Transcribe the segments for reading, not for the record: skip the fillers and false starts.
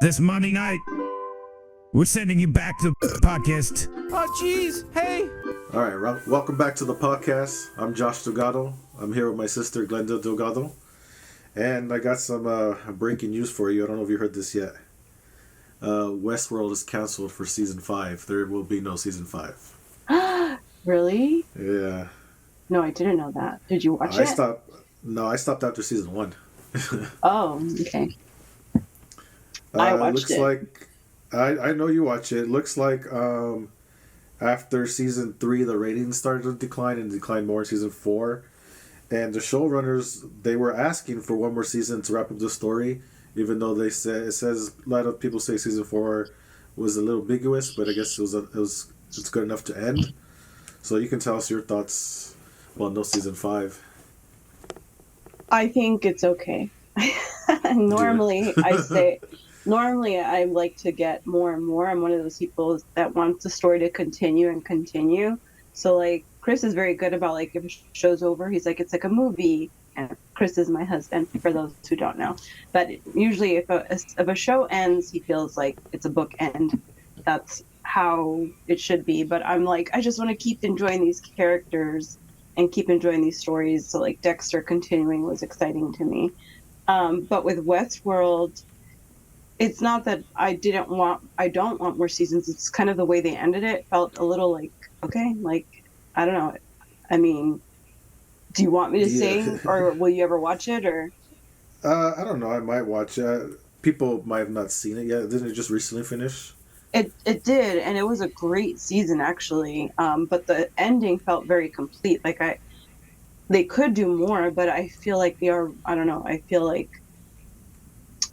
This Monday night, we're sending you back to the podcast. Oh, jeez. Hey. All right, welcome back to the podcast. I'm Josh Delgado. I'm here with my sister, Glenda Delgado. And I got some breaking news for you. I don't know if you heard this yet. Westworld is canceled for season 5. There will be no season 5. Really? Yeah. No, I didn't know that. Did you watch it? I stopped after season 1. Oh, okay. I watched looks it. like I know you watch it. Looks like after season 3 the ratings started to decline and declined more in season 4. And the showrunners, they were asking for one more season to wrap up the story, even though they said a lot of people say season 4 was a little ambiguous, but I guess it's good enough to end. So you can tell us your thoughts. Well, no season 5. I think it's okay. Normally I like to get more and more. I'm one of those people that wants the story to continue and continue. So like Chris is very good about like if a show's over, he's like it's like a movie. And Chris is my husband for those who don't know. But usually if a show ends, he feels like it's a book end. That's how it should be. But I'm like I just want to keep enjoying these characters and keep enjoying these stories. So like Dexter continuing was exciting to me. But with Westworld, it's not that I don't want more seasons. It's kind of the way they ended it felt a little like, okay, like, I don't know. I mean, do you want me to sing or will you ever watch it or? I don't know. I might watch it. People might have not seen it yet. Didn't it just recently finish? It did. And it was a great season actually. But the ending felt very complete. Like they could do more, but I feel like I don't know. I feel like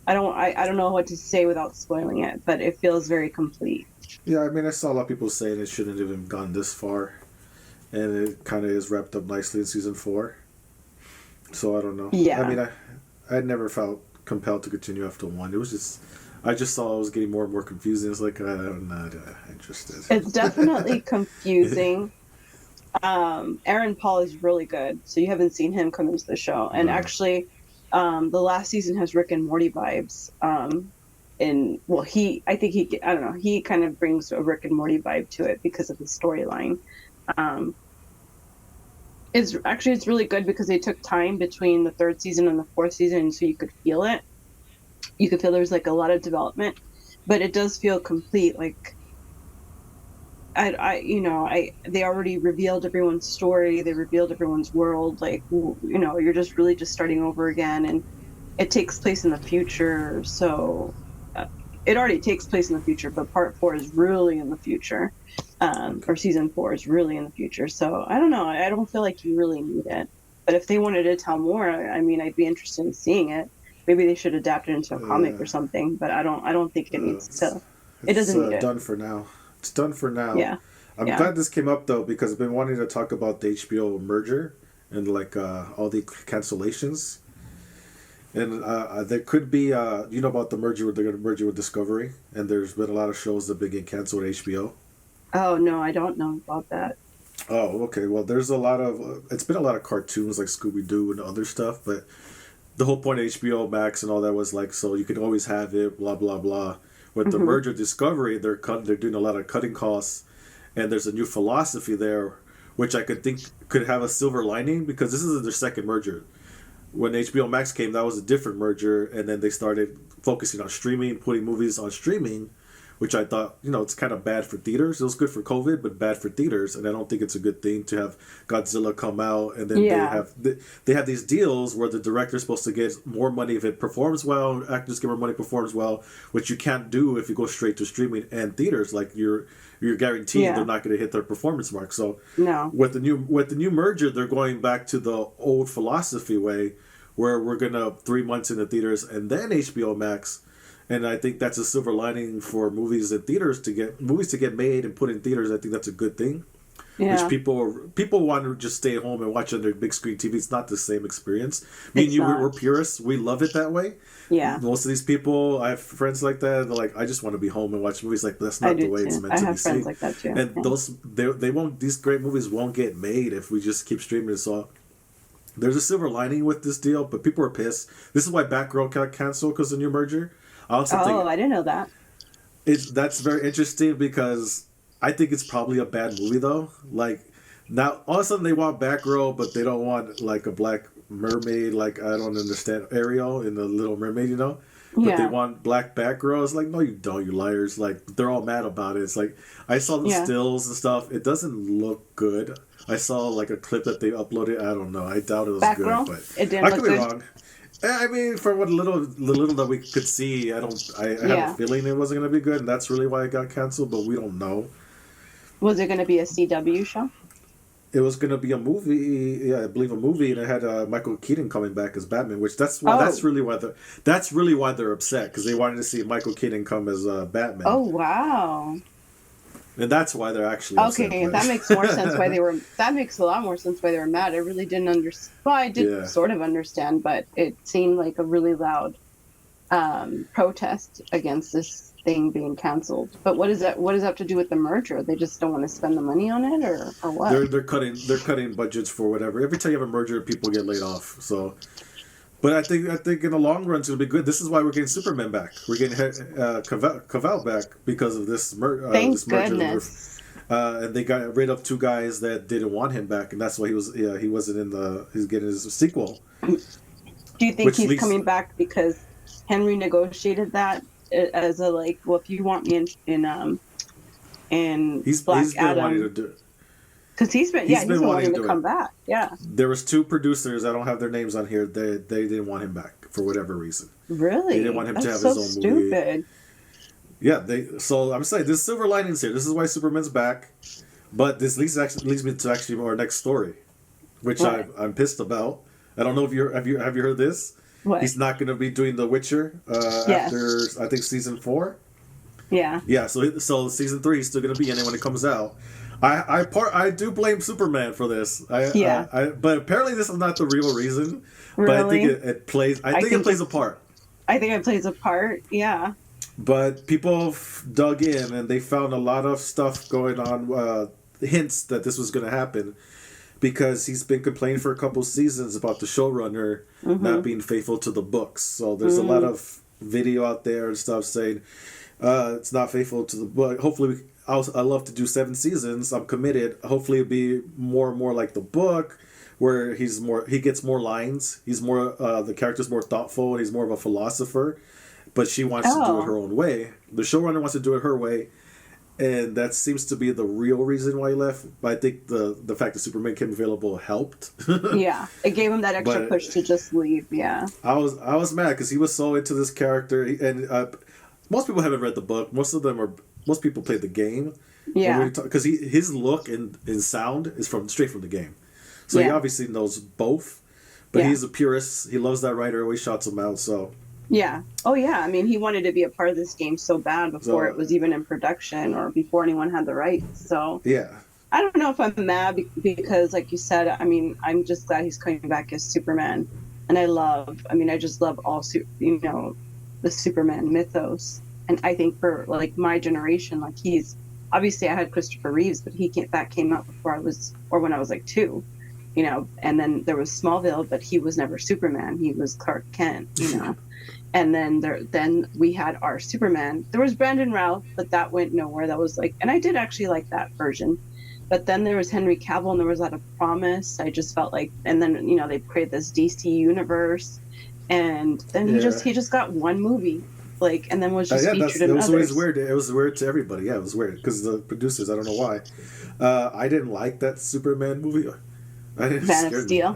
I don't know what to say without spoiling it, but it feels very complete. Yeah, I mean, I saw a lot of people saying it shouldn't have even gone this far, and it kind of is wrapped up nicely in season 4. So I don't know. Yeah. I mean, I never felt compelled to continue after 1. It was just, I just saw it was getting more and more confusing. It's like I'm not interested. It's definitely confusing. Aaron Paul is really good, so you haven't seen him come into the show, and actually. The last season has Rick and Morty vibes. He kind of brings a Rick and Morty vibe to it because of the storyline. It's really good because they took time between the 3rd season and the 4th season, so you could feel it. You could feel there's like a lot of development, but it does feel complete. Like they already revealed everyone's story. They revealed everyone's world. Like, you're just really just starting over again. And it takes place in the future. So it already takes place in the future, but part 4 is really in the future. Or season 4 is really in the future. So I don't know. I don't feel like you really need it. But if they wanted to tell more, I mean, I'd be interested in seeing it. Maybe they should adapt it into a comic or something, but I don't think it needs to. It doesn't need it. Done for now. It's done for now. Yeah. I'm glad this came up though because I've been wanting to talk about the HBO merger and like all the cancellations. And there could be about the merger they're going to merge with Discovery, and there's been a lot of shows that have been getting canceled at HBO. Oh no, I don't know about that. Oh, okay. Well, there's a lot of it's been a lot of cartoons like Scooby Doo and other stuff, but the whole point of HBO Max and all that was like so you could always have it, blah blah blah. With the merger Discovery, they're doing a lot of cutting costs, and there's a new philosophy there, which I could think could have a silver lining because this is their second merger. When HBO Max came, that was a different merger, and then they started focusing on streaming, putting movies on streaming, which I thought, it's kind of bad for theaters. It was good for COVID, but bad for theaters, and I don't think it's a good thing to have Godzilla come out, and then they have these deals where the director's supposed to get more money if it performs well, actors get more money if it performs well, which you can't do if you go straight to streaming and theaters. Like you're guaranteed they're not going to hit their performance mark. So no. With the new merger, they're going back to the old philosophy way, where we're gonna 3 months in the theaters and then HBO Max. And I think that's a silver lining for movies and theaters to get made and put in theaters. I think that's a good thing. Yeah. Which people want to just stay at home and watch on their big screen TV. It's not the same experience. Me and you, we're purists. We love it that way. Yeah. Most of these people, I have friends like that. They're like, I just want to be home and watch movies. Like that's not the way it's meant to be seen. I have friends like that too. And they won't. These great movies won't get made if we just keep streaming it. So there's a silver lining with this deal, but people are pissed. This is why Batgirl got canceled because of the new merger. I also think I didn't know that. that's very interesting because I think it's probably a bad movie though. Like now, all of a sudden they want Batgirl, but they don't want like a black mermaid. Like I don't understand Ariel in the Little Mermaid, you know. But they Yeah. want black Batgirl. It's like, no, you don't, you liars. Like they're all mad about it. It's like I saw the Yeah. stills and stuff. It doesn't look good. I saw like a clip that they uploaded. I don't know. I doubt it was Batgirl? good, but It didn't I look could be good? wrong. I mean, for what little that we could see, I don't. I have Yeah. a feeling it wasn't going to be good, and that's really why it got canceled. But we don't know. Was it going to be a CW show? It was going to be a movie, yeah, I believe a movie, and it had Michael Keaton coming back as Batman, which that's really why they're upset because they wanted to see Michael Keaton come as Batman. Oh, wow. And that's why they're actually upset. Okay, that makes more sense why they were. That makes a lot more sense why they were mad. I really didn't understand. Well, I did sort of understand, but it seemed like a really loud protest against this thing being canceled. But what does that have to do with the merger? They just don't want to spend the money on it, or what? They're cutting budgets for whatever. Every time you have a merger, people get laid off. So, but I think in the long run it's gonna be good. This is why we're getting Superman back. We're getting Cavill back because of this merger. Thank goodness. And they got rid of two guys that didn't want him back, and that's why he wasn't in the. He's getting his sequel. Do you think he's coming back because Henry negotiated that as a like? Well, if you want me in he's Black been Adam, wanting to do. Because he's been wanting to come back. Yeah. There was two producers. I don't have their names on here. They didn't want him back for whatever reason. Really? They didn't want him to have so his own stupid. movie. Yeah, so I'm saying there's silver linings here. This is why Superman's back, but this leads me to actually our next story, which I'm pissed about. I don't know if have you heard this? What? He's not going to be doing The Witcher after I think season 4. Yeah. Yeah. So season 3 is still going to be in it when it comes out. I do blame Superman for this. But apparently this is not the real reason. Really? But I think it plays. I think it plays a part. I think it plays a part. Yeah. But people dug in and they found a lot of stuff going on, hints that this was going to happen, because he's been complaining for a couple seasons about the showrunner not being faithful to the books. So there's a lot of video out there and stuff saying it's not faithful to the book. Hopefully, I love to do 7 seasons. I'm committed. Hopefully, it'll be more and more like the book, where he gets more lines. He's more the character's more thoughtful and he's more of a philosopher. But she wants to do it her own way. The showrunner wants to do it her way, and that seems to be the real reason why he left. But I think the fact that Superman came available helped. Yeah, it gave him that extra push to just leave. Yeah, I was mad because he was so into this character, and most people haven't read the book. Most people played the game. Yeah, because his look and sound is straight from the game, so he obviously knows both. But he's a purist. He loves that writer. Always shouts him out. So. Yeah. Oh, yeah. I mean, he wanted to be a part of this game so bad before it was even in production or before anyone had the rights. So yeah, I don't know if I'm mad because, like you said, I mean, I'm just glad he's coming back as Superman, and I just love all the Superman mythos, and I think for like my generation, like he's obviously I had Christopher Reeves, but that came out before when I was like 2. And then there was Smallville, but he was never Superman. He was Clark Kent, And then we had our Superman. There was Brandon Routh, but that went nowhere. That was and I did actually like that version. But then there was Henry Cavill, and there was a lot of promise. I just felt like, and then they created this DC universe, and then he just got one movie, and then was just featured in others. It was weird. It was weird to everybody. Yeah, it was weird because the producers. I don't know why. I didn't like that Superman movie. Man of Steel.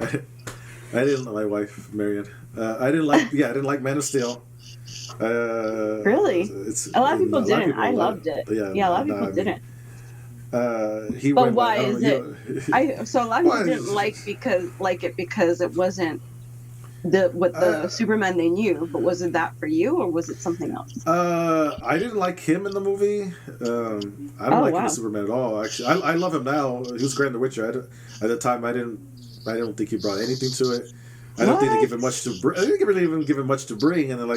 I didn't like my wife, Marion. I didn't like Man of Steel. Really? A lot of people didn't. I loved it. Yeah, a lot of people didn't. Why is it? So a lot of people didn't like it because it wasn't the Superman they knew. But was it that for you, or was it something else? I didn't like him in the movie. I don't like him as Superman at all. Actually, I love him now. He was great in The Witcher. At the time, I don't think he brought anything to it. I don't think they give him much to bring. I didn't really even give him much to bring. And then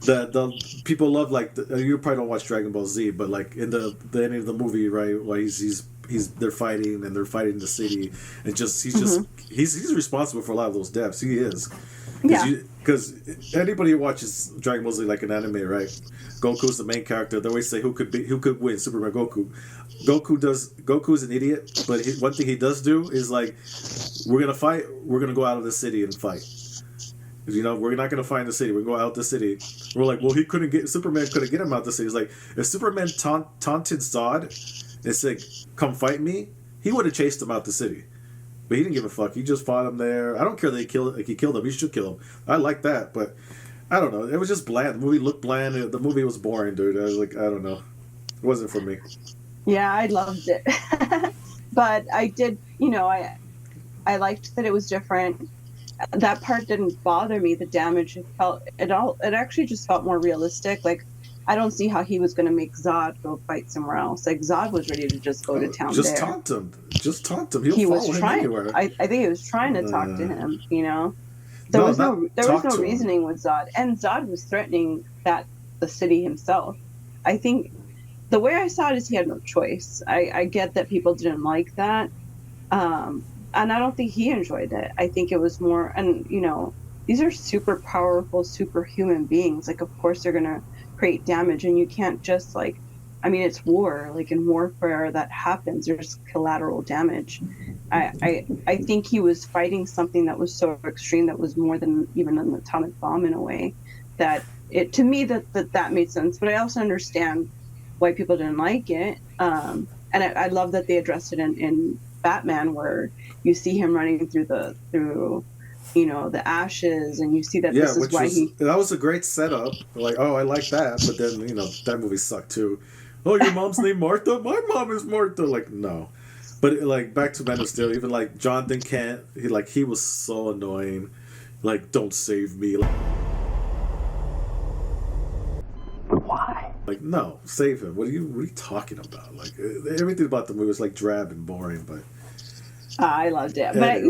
the people love you probably don't watch Dragon Ball Z, but in the ending of the movie, right? Why he's they're fighting and they're fighting the city, and Mm-hmm. he's responsible for a lot of those deaths. He is. Yeah. Because anybody who watches Dragon Ball Z like an anime, right? Goku's the main character. They always say who could win, Superman, Goku. Goku's an idiot, but one thing he does do is like, we're gonna fight. We're gonna go out of the city and fight. You know, we're not gonna find the city. We're gonna go out the city. We're like, well, Superman couldn't get him out the city. It's like, if Superman taunted Zod and said, "Come fight me," he would have chased him out the city. But he didn't give a fuck. He just fought him there. I don't care that he killed him. He should kill him. I like that, but I don't know. It was just bland. The movie looked bland. The movie was boring, dude. I was like, I don't know. It wasn't for me. Yeah, I loved it. But I did, I liked that it was different. That part didn't bother me. The damage, it actually just felt more realistic. Like, I don't see how he was going to make Zod go fight somewhere else. Like, Zod was ready to just go to town just there. Taunt him. Just taunt him. He was follow him trying. anywhere. I think he was trying to talk to him. There was no reasoning with Zod, and Zod was threatening the city himself. I think the way I saw it is he had no choice. I get that people didn't like that, and I don't think he enjoyed it. I think it was more, and these are super powerful, superhuman beings. Like, of course they're gonna create damage, and you can't just it's war. Like, in warfare, that happens. There's collateral damage. I think he was fighting something that was so extreme, that was more than even an atomic bomb, in a way, that to me that made sense. But I also understand why people didn't like it. And I love that they addressed it in Batman, where you see him running through the ashes, and you see that this is why that was a great setup. Like, oh, I like that, but then that movie sucked too. Oh, your mom's named Martha? My mom is Martha. Like, no. But like, back to Man of Steel, even like Jonathan Kent, he was so annoying. Like, don't save me. But why? Like, no, save him. What are you talking about? Like, everything about the movie was like drab and boring. But I loved it. But I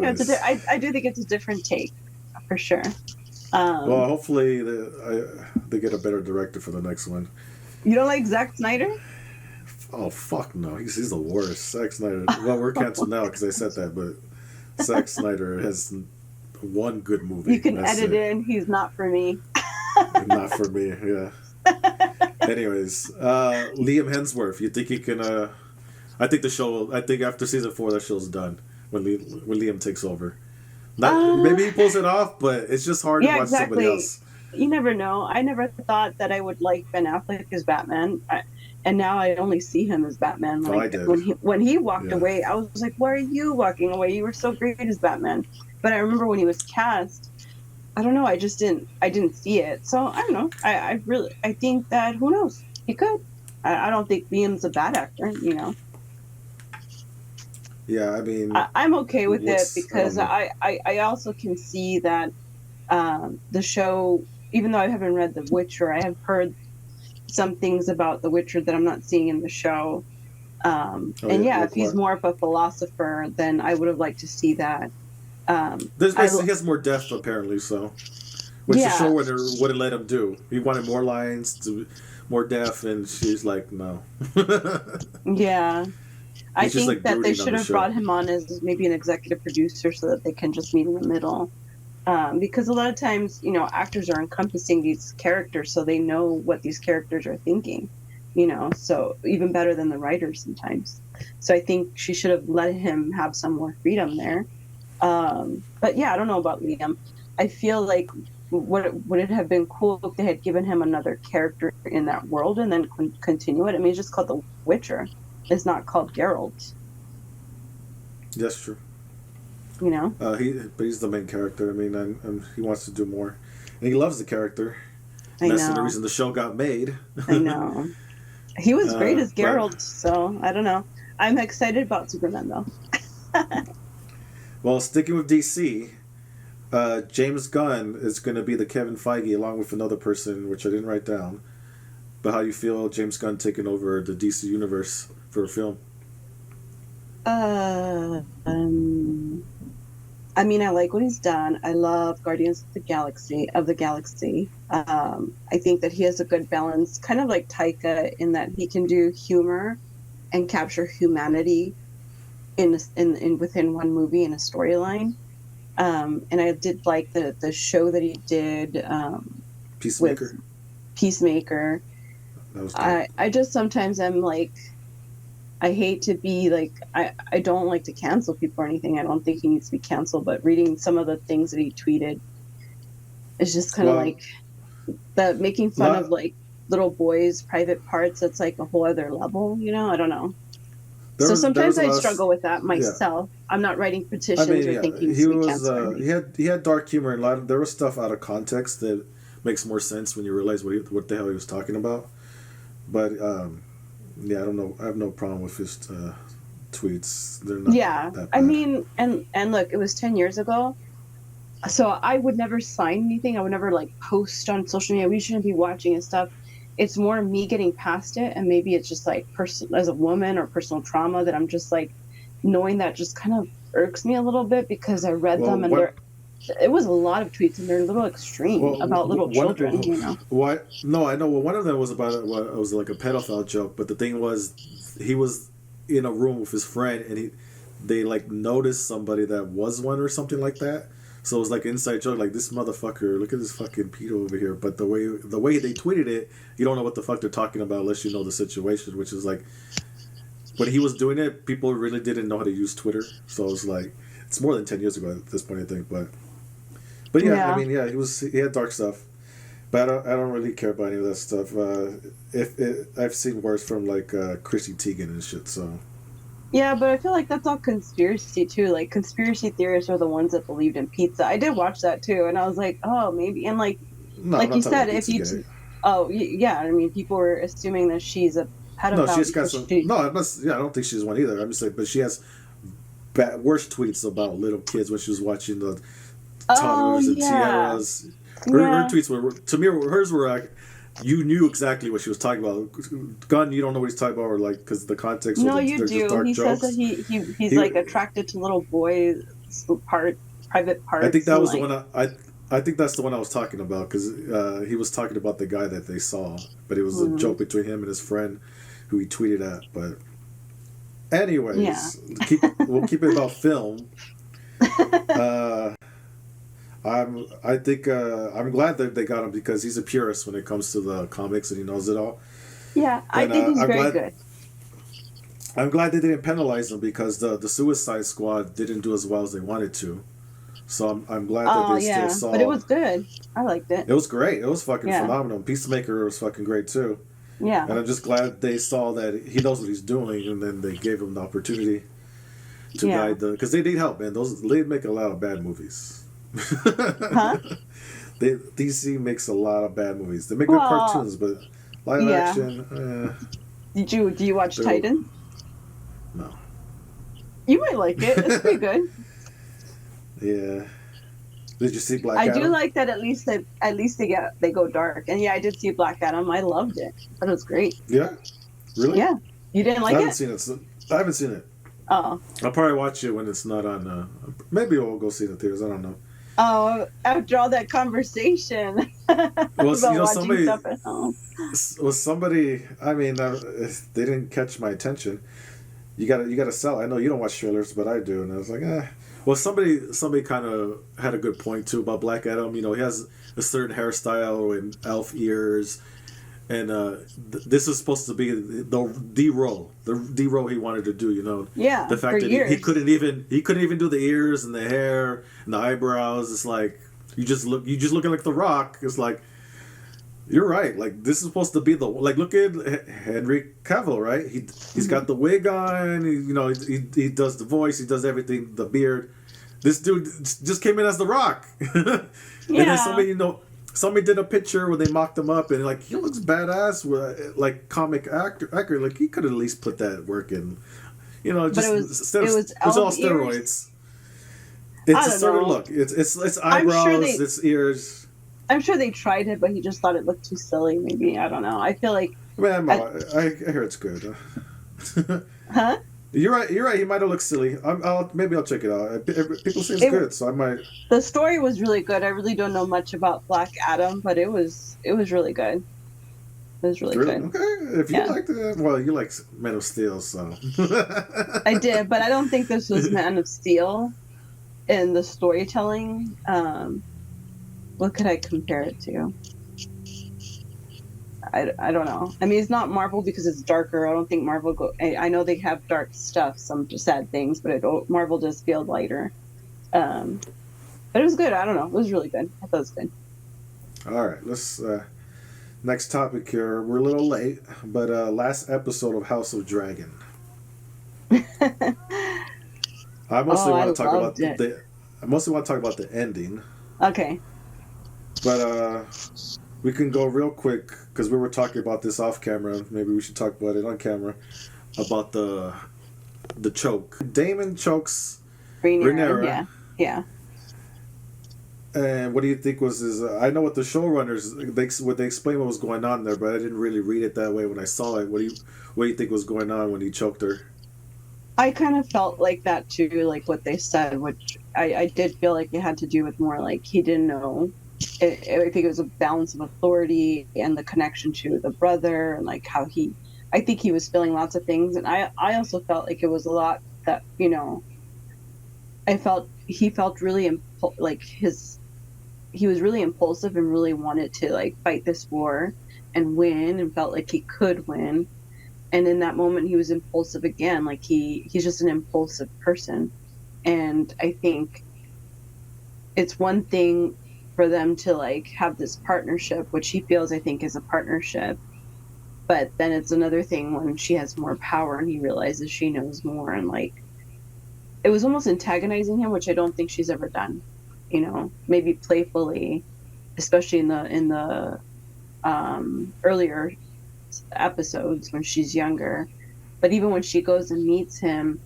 do think it's a different take, for sure. Well, hopefully they get a better director for the next one. You don't like Zack Snyder? Oh, fuck no. He's the worst. Zack Snyder. Well, we're canceled now because I said that, but Zack Snyder has one good movie. You can edit in. He's not for me. Not for me, yeah. Anyways, Liam Hemsworth. You think he can... I think after season 4, that show's done when Liam takes over. Maybe he pulls it off, but it's just hard to watch somebody else. You never know. I never thought that I would like Ben Affleck as Batman, and now I only see him as Batman. Like, I did. When he walked away, I was like, "Why are you walking away? You were so great as Batman." But I remember when he was cast, I don't know. I didn't see it. So I don't know. I think that, who knows? He could. I don't think Liam's a bad actor. Yeah, I mean, I'm okay with it, because I also can see that the show, even though I haven't read The Witcher, I have heard some things about The Witcher that I'm not seeing in the show. If he's more of a philosopher, then I would have liked to see that. he has more depth, apparently, so. Which the show wouldn't let him do. He wanted more lines, more depth, and she's like, no. Yeah. I think that they should have show. brought him on as maybe an executive producer, so that they can just meet in the middle. Because a lot of times, actors are encompassing these characters, so they know what these characters are thinking, so even better than the writers sometimes. So I think she should have let him have some more freedom there. But yeah, I don't know about Liam. I feel like would it have been cool if they had given him another character in that world and then continue it? I mean, it's just called The Witcher. It's not called Geralt. That's true. But he's the main character. I mean, he wants to do more, and he loves the character. That's the reason the show got made. I know. He was great as Geralt, so I don't know. I'm excited about Superman, though. Well, sticking with DC, James Gunn is going to be the Kevin Feige along with another person, which I didn't write down. But how do you feel James Gunn taking over the DC universe for a film? I mean, I like what he's done. I love Guardians of the Galaxy. I think that he has a good balance, kind of like Taika, in that he can do humor and capture humanity in within one movie in a storyline. And I did like the show that he did Peacemaker. with Peacemaker. That was dope. I just sometimes I'm like, I hate to be like, I don't like to cancel people or anything. I don't think he needs to be canceled, but reading some of the things that he tweeted is just kind of like that, making fun of like little boys' private parts. That's like a whole other level, you know? I don't know. So sometimes I struggle with that myself. Yeah. I'm not writing petitions or thinking he was he had dark humor and a lot of, there was stuff out of context that makes more sense when you realize what the hell he was talking about. But yeah, I don't know. I have no problem with his tweets. They're not that bad. I mean, and look, it was 10 years ago. So I would never sign anything. I would never like post on social media, we shouldn't be watching and stuff. It's more me getting past it, and maybe it's just like as a woman or personal trauma that I'm just like knowing that just kind of irks me a little bit because I read them and it was a lot of tweets and they're a little extreme about little children, you know. What? No, I know. Well, one of them was about it was like a pedophile joke, but the thing was, he was in a room with his friend and they like noticed somebody that was one or something like that. So it was like an inside joke, like, this motherfucker, look at this fucking pedo over here. But the way they tweeted it, you don't know what the fuck they're talking about unless you know the situation, which is like, when he was doing it, people really didn't know how to use Twitter. So it was like, it's more than 10 years ago at this point, I think. But yeah, I mean, yeah, he had dark stuff. But I don't really care about any of that stuff. I've seen worse from like Chrissy Teigen and shit, so. Yeah, but I feel like that's all conspiracy too. Like, conspiracy theorists are the ones that believed in pizza. I did watch that too, and I was like, oh, maybe. And like you said, if you, yeah, I mean, people were assuming that she's a pedophile. No, she's got some. No, I don't think she's one either. I'm just like, but she has worse tweets about little kids when she was watching the toddlers and tiaras. Her tweets were, to me, hers were like, you knew exactly what she was talking about. Gunn, you don't know what he's talking about, or like, because the context. No, you do. He says that he's like attracted to little boys' private parts. I think that was the one. I think that's the one I was talking about, because he was talking about the guy that they saw, but it was a joke between him and his friend, who he tweeted at. But anyways, we'll keep it about film. I'm glad that they got him, because he's a purist when it comes to the comics and he knows it all. Yeah, I think he's very good. I'm glad they didn't penalize him, because the Suicide Squad didn't do as well as they wanted to. So I'm glad that they still saw. But it was good. I liked it. It was great. It was fucking phenomenal. Peacemaker was fucking great too. Yeah. And I'm just glad they saw that he knows what he's doing, and then they gave him the opportunity to guide because they need help, man. They make a lot of bad movies. Huh? DC makes a lot of bad movies. They make good cartoons, but live action. Do you watch Titan? No. You might like it. It's pretty good. Yeah. Did you see Black Adam? I do like that. At least they go dark. And yeah, I did see Black Adam. I loved it. But it was great. Yeah. Really? Yeah. You didn't like it? I haven't seen it. Oh. I'll probably watch it when it's not on. Maybe we'll go see it in the theaters. I don't know. Oh, after all that conversation. Well, somebody. I mean, they didn't catch my attention. You gotta sell. I know you don't watch trailers, but I do, and I was like, eh. Well, somebody kind of had a good point too about Black Adam. You know, he has a certain hairstyle and elf ears, and this is supposed to be the role he wanted to do. You know, the fact that he couldn't even do the ears and the hair and the eyebrows. It's like you just looking like The Rock. It's like, you're right. Like, this is supposed to be look at Henry Cavill, right? He's got the wig on. He does the voice. He does everything. The beard. This dude just came in as The Rock. And then somebody did a picture where they mocked him up, and like, he looks badass. Like, comic actor. Like, he could at least put that work in. You know, just it was all steroids. It's a certain look. It's eyebrows. It's ears. I'm sure they tried it, but he just thought it looked too silly. Maybe, I don't know. I feel like. Man, I hear it's good. Huh? You're right. He might have looked silly. Maybe I'll check it out. People say it's good, so I might. The story was really good. I really don't know much about Black Adam, but it was really good. It was really Really? good. Okay. If you Yeah. liked it, well, you like Man of Steel, so. I did, but I don't think this was Man of Steel in the storytelling. What could I compare it to? I don't know. I mean, it's not Marvel because it's darker. I don't think Marvel I know they have dark stuff, some sad things, but Marvel does feel lighter. But it was good. I don't know. It was really good. I thought it was good. All right, let's next topic here. We're a little late, but last episode of House of Dragon. I mostly want to talk about I mostly want to talk about the ending. Okay. But we can go real quick because we were talking about this off camera. Maybe we should talk about it on camera about the choke. Damon chokes Rhaenyra. Yeah. And what do you think was his? I know what the showrunners they explained what was going on there, but I didn't really read it that way when I saw it. What do you think was going on when he choked her? I kind of felt like that too, like what they said, which I did feel like it had to do with more like he didn't know. I think it was a balance of authority and the connection to the brother and like how I think he was feeling lots of things. And I also felt like it was a lot that, he felt really he was really impulsive and really wanted to like fight this war and win and felt like he could win. And in that moment he was impulsive again. Like he's just an impulsive person. And I think it's one thing for them to like have this partnership, which he feels, I think, is a partnership. But then it's another thing when she has more power and he realizes she knows more, and like it was almost antagonizing him, which I don't think she's ever done. Maybe playfully, especially in the earlier episodes when she's younger. But even when she goes and meets him,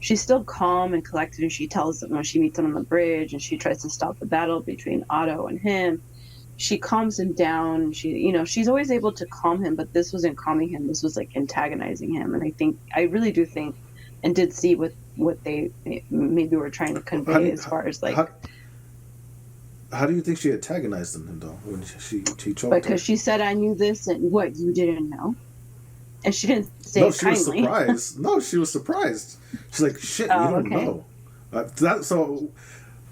she's still calm and collected, and she tells him when she meets him on the bridge and she tries to stop the battle between Otto and him, she calms him down. She's always able to calm him, but this wasn't calming him. This was like antagonizing him. And I really do think and did see what they maybe were trying to convey as far as like... How do you think she antagonized him though when she choked because her? she said, "I knew this," and what, you didn't know? And she didn't say No, it she was kindly. surprised. No, she was surprised. She's like, "Shit, you don't know." So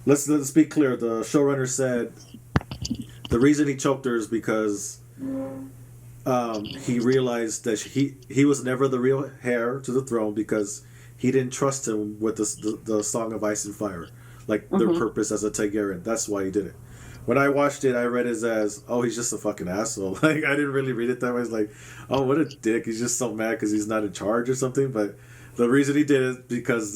let's be clear. The showrunner said the reason he choked her is because he realized that he was never the real heir to the throne because he didn't trust him with the Song of Ice and Fire, like their purpose as a Targaryen. That's why he did it. When I watched it, I read it as, oh, he's just a fucking asshole. Like, I didn't really read it that way. I was like, oh, what a dick. He's just so mad because he's not in charge or something. But the reason he did it because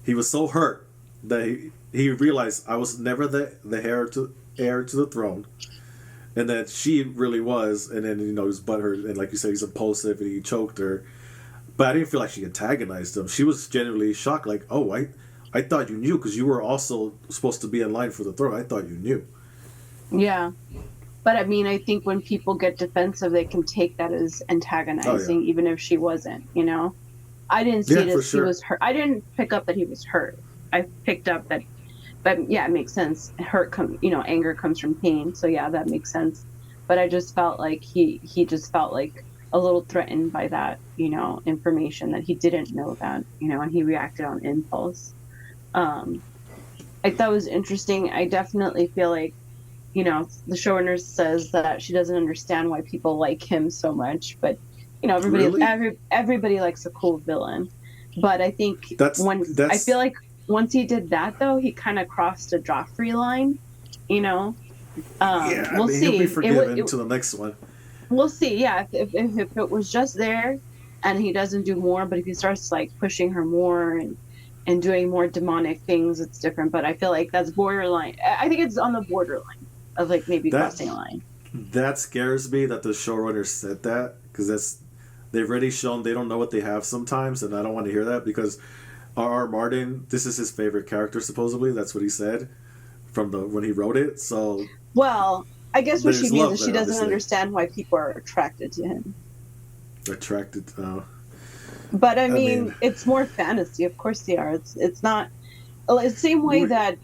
he was so hurt that he realized I was never the heir to the throne. And that she really was. And then, he was butthurt. And like you said, he's impulsive and he choked her. But I didn't feel like she antagonized him. She was genuinely shocked. Like, oh, I thought you knew because you were also supposed to be in line for the throne. I thought you knew. Yeah. But I mean, I think when people get defensive, they can take that as antagonizing, even if she wasn't, I didn't see it as he was hurt. I didn't pick up that he was hurt. I picked up that, but yeah, it makes sense. Anger comes from pain. So yeah, that makes sense. But I just felt like he just felt like a little threatened by that, information that he didn't know that, and he reacted on impulse. I thought it was interesting. I definitely feel like, the showrunner says that she doesn't understand why people like him so much, but everybody likes a cool villain. But I think I feel like once he did that though, he kind of crossed a Joffrey line, we'll see. He'll be forgiven to the next one. We'll see. Yeah, if it was just there, and he doesn't do more, but if he starts like pushing her more and doing more demonic things, it's different. But I feel like that's borderline. I think it's on the borderline of like maybe crossing a line. That scares me that the showrunner said that because they've already shown they don't know what they have sometimes, and I don't want to hear that because R.R. Martin, this is his favorite character supposedly. That's what he said when he wrote it. So I guess what she means is she doesn't understand why people are attracted to him. Attracted. But I mean, it's more fantasy. Of course they are. It's not. It's the same way that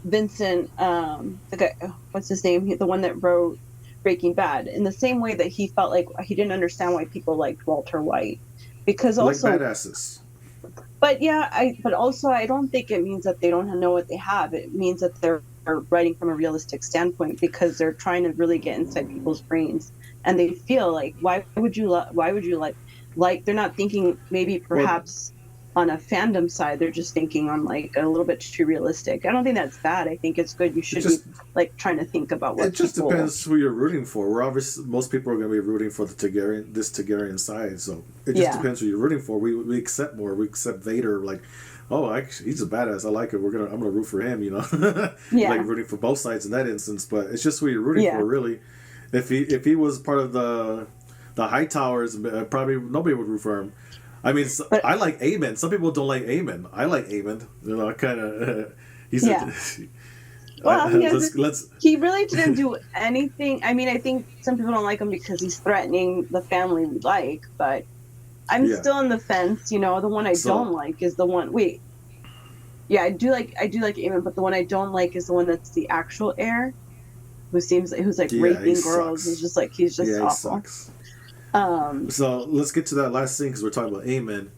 Vincent, the guy, what's his name? The one that wrote Breaking Bad, in the same way that he felt like he didn't understand why people liked Walter White, because Like also, badasses. but yeah, but also I don't think it means that they don't know what they have. It means that they're writing from a realistic standpoint, because they're trying to really get inside people's brains, and they feel like, why would you like they're not thinking maybe Well, perhaps on a fandom side, they're just thinking on like a little bit too realistic. I don't think that's bad. I think it's good. You it should be just like trying to think about it what just people. depends who you're rooting for. We're obviously most people are going to be rooting for the Targaryen side. So it just Yeah, depends who you're rooting for. We accept more. We accept Vader. Like, oh, he's a badass. I like it. I'm gonna root for him. You know, like yeah, rooting for both sides in that instance. But it's just who you're rooting yeah. for, really. If he was part of the High Towers, probably nobody would root for him. I mean, But I like Aemon. Some people don't like Aemon. I like Aemon. You know, kind of. He's a. yeah, well, Let's. he really didn't do anything. I mean, I think some people don't like him because he's threatening the family we like, but I'm Yeah. still on the fence. The one I don't So like is the one. Wait, yeah, I do like Eamon, but the one I don't like is the one that's the actual heir, who's like yeah, he raping girls. sucks. He's just Yeah, he awful. sucks. Um, So let's get to that last scene because we're talking about Aemon.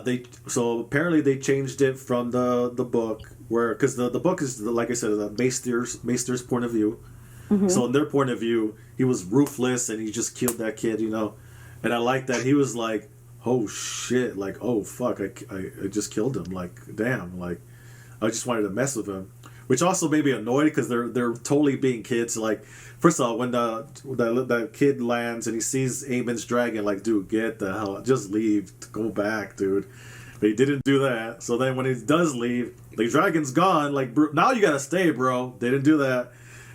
They so apparently they changed it from the book where because the book is like I said the Maester's point of view. mhm. So in their point of view, he was ruthless and he just killed that kid, And I like that he was like, oh shit, like oh fuck, I just killed him, like damn, like I just wanted to mess with him, which also made me annoyed because they're totally being kids. Like first of all, when the kid lands and he sees Aemon's dragon, like dude, get the hell, just leave, go back, dude. But he didn't do that. So then when he does leave, the dragon's gone. Like now you gotta stay, bro. They didn't do that.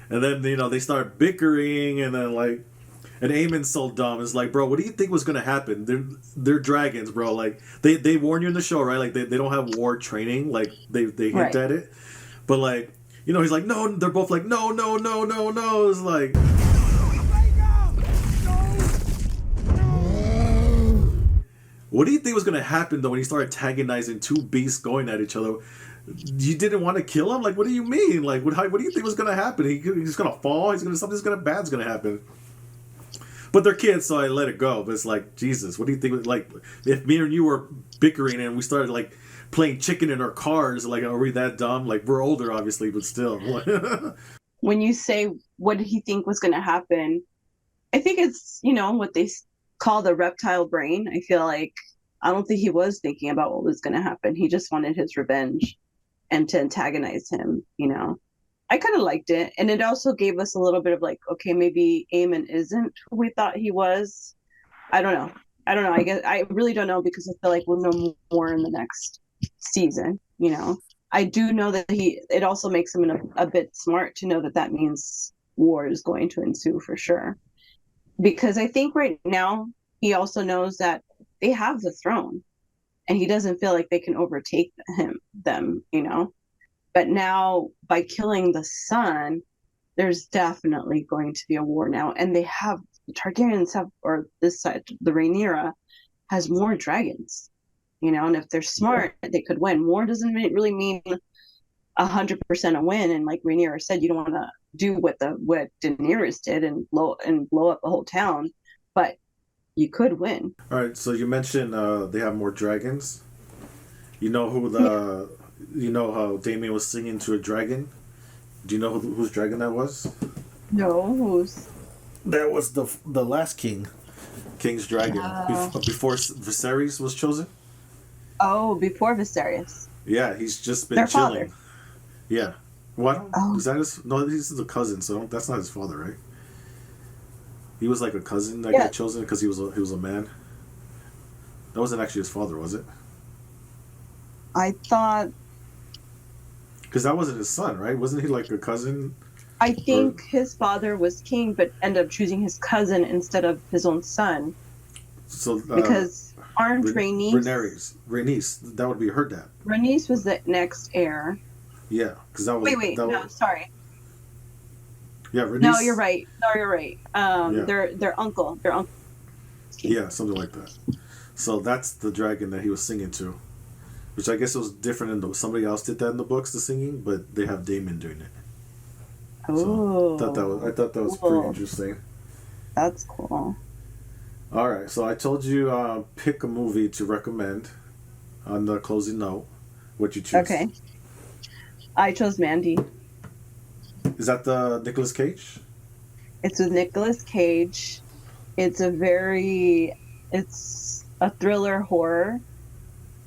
And then they start bickering, and then and Aemon's so dumb. It's like, bro, what do you think was gonna happen? They're dragons, bro. Like they warn you in the show, right? Like they don't have war training. Like they hint Right. at it, but he's like, no. They're both like, no, no, no, no, no. It's like, what do you think was gonna happen though when he started antagonizing two beasts going at each other? You didn't want to kill him? Like, what do you mean? Like, what do you think was gonna happen? He's gonna fall. Bad's gonna happen. But they're kids, so I let it go. But it's like, Jesus, what do you think? Like, if me and you were bickering and we started like playing chicken in our cars, like, are we that dumb? Like, we're older, obviously, but still. When you say what did he think was going to happen, I think it's what they call the reptile brain. I don't think he was thinking about what was going to happen. He just wanted his revenge and to antagonize him. I kind of liked it. And it also gave us a little bit of like, okay, maybe Eamon isn't who we thought he was. I don't know. I guess I really don't know, because I feel like we'll know more in the next season. I do know that it also makes him a bit smart to know that means war is going to ensue for sure. Because I think right now he also knows that they have the throne, and he doesn't feel like they can overtake them. But now, by killing the son, there's definitely going to be a war now. And the Targaryens have, or this side, the Rhaenyra, has more dragons. And if they're smart, they could win. War doesn't really mean 100% a win. And like Rhaenyra said, you don't want to do what Daenerys did and blow up the whole town, but you could win. All right, so you mentioned they have more dragons. You know you know how Damien was singing to a dragon? Do you know whose dragon that was? No, who's? That was the last king's dragon before Viserys was chosen. Oh, before Viserys. Yeah, he's just been Their chilling. father. Yeah. What? Oh. Is that his? No, he's a cousin. So that's not his father, right? He was like a cousin that Yeah. got chosen because he was a man. That wasn't actually his father, was it? I thought. Because that wasn't his son, right? Wasn't he like a cousin? I think his father was king, but ended up choosing his cousin instead of his own son. So Because aren't Rhaenys? Rhaenys, that would be her dad. Rhaenys was the next heir. Yeah, because that was. Wait, that no, was, sorry. Yeah, Rhaenys. No, you're right. Yeah. Their uncle. Yeah, something like that. So that's the dragon that he was singing to, which I guess was different somebody else did that in the books, the singing, but they have Damon doing it. Oh, I thought that was cool. pretty interesting. That's cool. All right, so I told you pick a movie to recommend on the closing note. What you choose? Okay. I chose Mandy. Is that the Nicolas Cage? It's with Nicolas Cage. It's a thriller horror.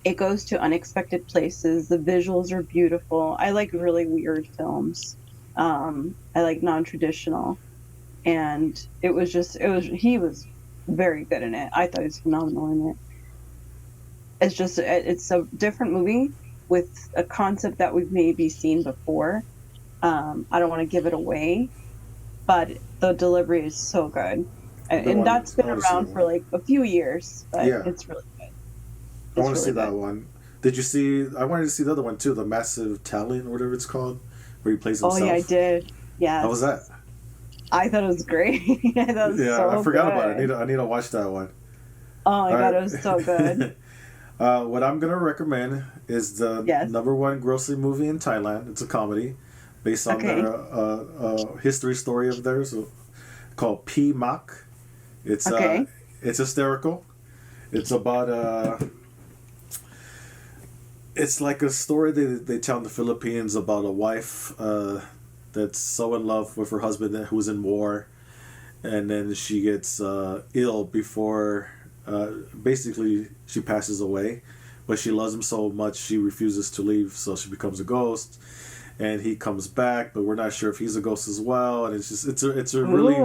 It goes to unexpected places. The visuals are beautiful. I like really weird films. I like non-traditional. And he was very good in it. I thought he was phenomenal in it. It's a different movie with a concept that we've maybe seen before. I don't want to give it away, but the delivery is so good. And that's been around for like a few years, but yeah. It's really good. I want to see that one. Did you see? I wanted to see the other one too, the Massive Talent or whatever it's called, where he plays himself. Oh yeah, I did. Yeah. How was that? I thought it was great. I thought it was so I forgot good. about it. I need to watch that one. Oh my God, it was so good. What I'm gonna recommend is the number one grossing movie in Thailand. It's a comedy based on their history story of theirs called P Mak. It's hysterical. It's about it's like a story they tell in the Philippines about a wife that's so in love with her husband who's in war, and then she gets ill before basically she passes away, but she loves him so much she refuses to leave, so she becomes a ghost, and he comes back, but we're not sure if he's a ghost as well, and it's a really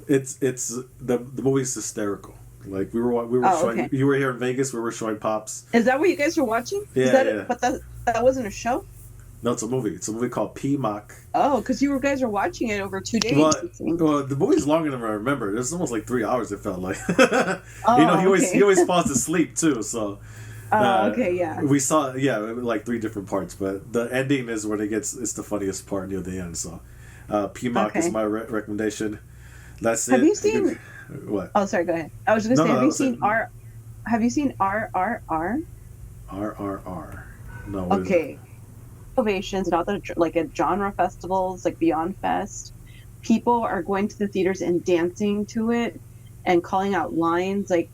the movie's hysterical. Like we were showing. You were here in Vegas. We were showing Pops. Is that what you guys were watching? Yeah, But that wasn't a show. No, it's a movie. It's a movie called P Mak. Oh, because you guys were watching it over 2 days. Well, the movie's longer than I remember. It's almost like 3 hours. It felt like. He always falls asleep too. So. We saw like 3 different parts, but the ending is when it's the funniest part near the end. So, P Mak is my recommendation. That's it. Have you seen? What? Oh, sorry. Go ahead. I was just gonna say, have you seen RRR? RRR. No. Okay. Ovations and all the like at genre festivals like Beyond Fest, people are going to the theaters and dancing to it and calling out lines like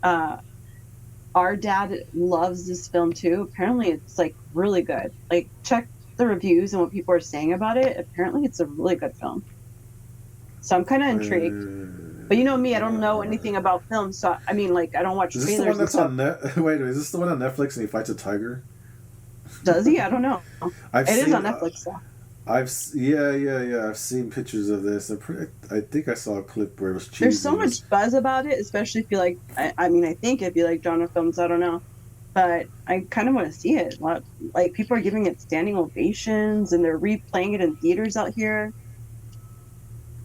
our dad loves this film too. Apparently it's like really good. Like check the reviews and what people are saying about it. Apparently it's a really good film. So I'm kind of intrigued. But you know me, I don't know anything about film, so I mean, like, I don't watch trailers. Is this the one that's on Wait, is this the one on Netflix and he fights a tiger? Does he? I don't know. It is on Netflix, though. I've seen pictures of this. I think I saw a clip where it was cheesy. There's so much buzz about it, especially if you like. I think if you like genre films, I don't know, but I kind of want to see it. Like people are giving it standing ovations, and they're replaying it in theaters out here.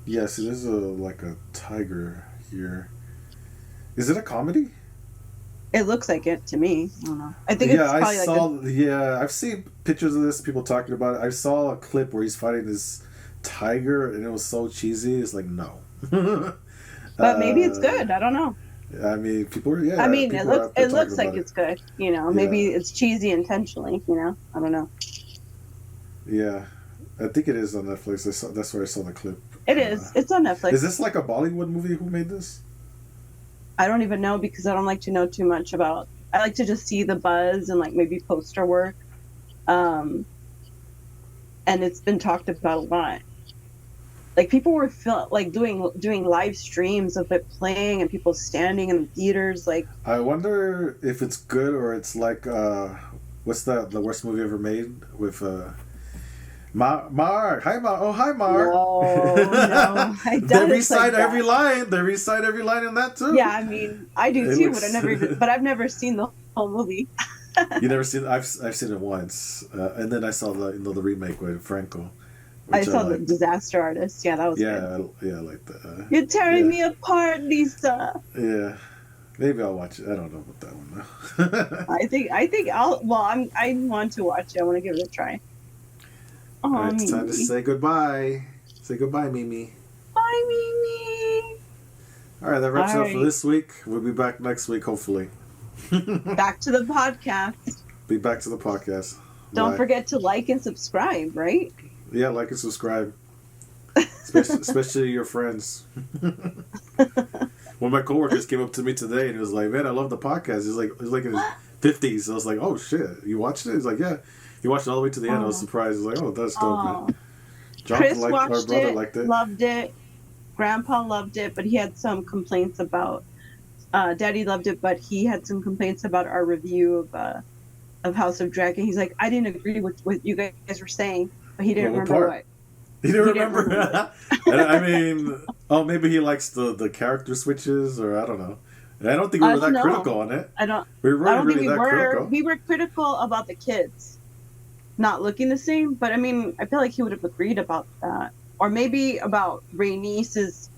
Yeah, see, there's a tiger here. Is it a comedy? It looks like it to me. I don't know. I think it's probably I've seen pictures of this, people talking about it. I saw a clip where he's fighting this tiger, and it was so cheesy. It's like, no. But maybe it's good. I don't know. I mean, it looks like it's good. You know, maybe it's cheesy intentionally. You know, I don't know. Yeah, I think it is on Netflix. That's where I saw the clip. It is. It's on Netflix. Is this like a Bollywood movie? Who made this? I don't even know because I don't like to know too much about. I like to just see the buzz and like maybe poster work, and it's been talked about a lot. Like people were doing live streams of it playing and people standing in the theaters. Like I wonder if it's good or it's like what's the worst movie ever made with Mark. Hi, Mark. Oh, hi, Mark. No. They recite every line. They recite every line in that too. Yeah, I mean, I do too, but I've never seen the whole movie. You never seen? I've seen it once, and then I saw the remake with Franco. I saw the Disaster Artist. Yeah, that was good. I like that. You're tearing me apart, Lisa. Yeah. Maybe I'll watch it. I don't know about that one though. I think I'll. Well, I want to watch it. I want to give it a try. Oh, right, it's time to say goodbye. Say goodbye, Mimi. Bye, Mimi. All right, that wraps it up for this week. We'll be back next week, hopefully. Back to the podcast. Be back to the podcast. Don't forget to like and subscribe, right? Yeah, like and subscribe. Especially your friends. One of my coworkers came up to me today and he was like, "Man, I love the podcast." He's like in his 50s. I was like, "Oh shit, you watched it?" He's like, "Yeah." He watched it all the way to the end. I was surprised. He's like, "Oh, that's dope, man." Chris Our watched brother it, liked it. loved it. Grandpa loved it, but he had some complaints about. Daddy loved it, but he had some complaints about our review of House of Dragon. He's like, I didn't agree with what you guys were saying, but he didn't remember what. He didn't remember. I mean, maybe he likes the character switches, or I don't know. I don't think we were that critical on it. I don't really think we were. critical. We were critical about the kids not looking the same, but I mean, I feel like he would have agreed about that, or maybe about Rhaenys's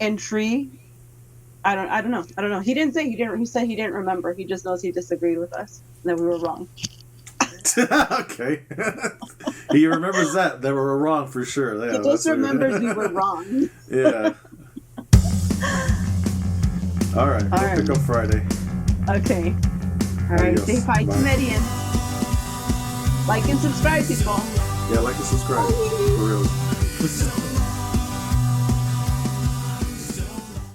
entry. I don't know. He didn't say he didn't. He said he didn't remember. He just knows he disagreed with us, and that we were wrong. Okay. He remembers that we were wrong for sure. Yeah, he just remembers we were wrong. Yeah. All right. We'll pick up Friday. Okay. All right. Adios. Stay fight comedian. Like and subscribe, people. Yeah, like and subscribe. For real.